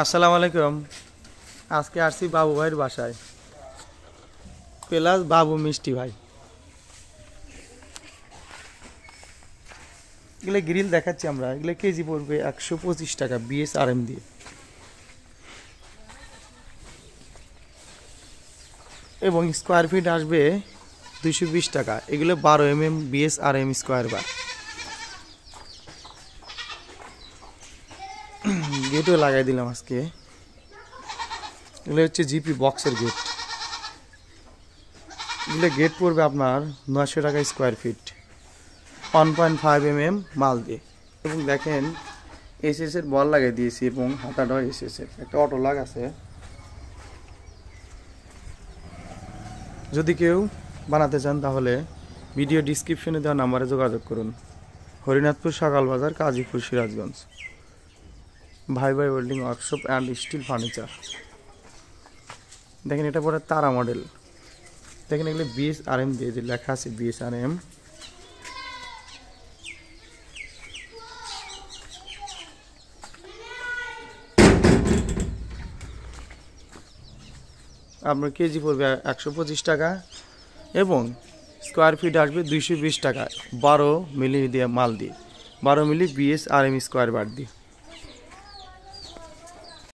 আসসালামু আলাইকুম। আজকে আসছি বাবু ভাইয়ের বাসায়, প্লাস বাবু মিষ্টি ভাই। এগুলো গ্রিল দেখাচ্ছি আমরা। এগুলো কেজি পড়বে 125 টাকা BSRM দিয়ে, এবং স্কোয়ার ফিট আসবে 220 টাকা। এগুলো 12 mm BSRM স্কোয়ার বার। গেটও লাগাই দিলাম আজকে। এগুলো হচ্ছে জিপি বক্সের গেট। এগুলো গেট পড়বে আপনার 900 টাকা স্কোয়ার ফিট, 1.5 mm মাল দিয়ে। এবং দেখেন এসএস এর বল লাগিয়ে দিয়েছি, এবং হাতাটাও এসএস এর। একটা অটো লাগ আছে। যদি কেউ বানাতে চান তাহলে ভিডিও ডিসক্রিপশনে দেওয়া নাম্বারে যোগাযোগ করুন। হরিনাথপুর সকাল বাজার, কাজীপুর, সিরাজগঞ্জ। ভাই ভাই welding workshop and steel furniture. দেখেন এটা পরে তারা মডেল। দেখেন এগুলো BSRM দিয়ে যে লেখা আছে BSRM। আপনার কেজি পড়বে 125 টাকা, এবং স্কোয়ার ফিট আসবে 220 টাকা 12 মিলি দিয়ে মাল দিয়ে, 12 মিলি BSRM স্কোয়ার বার দিয়ে।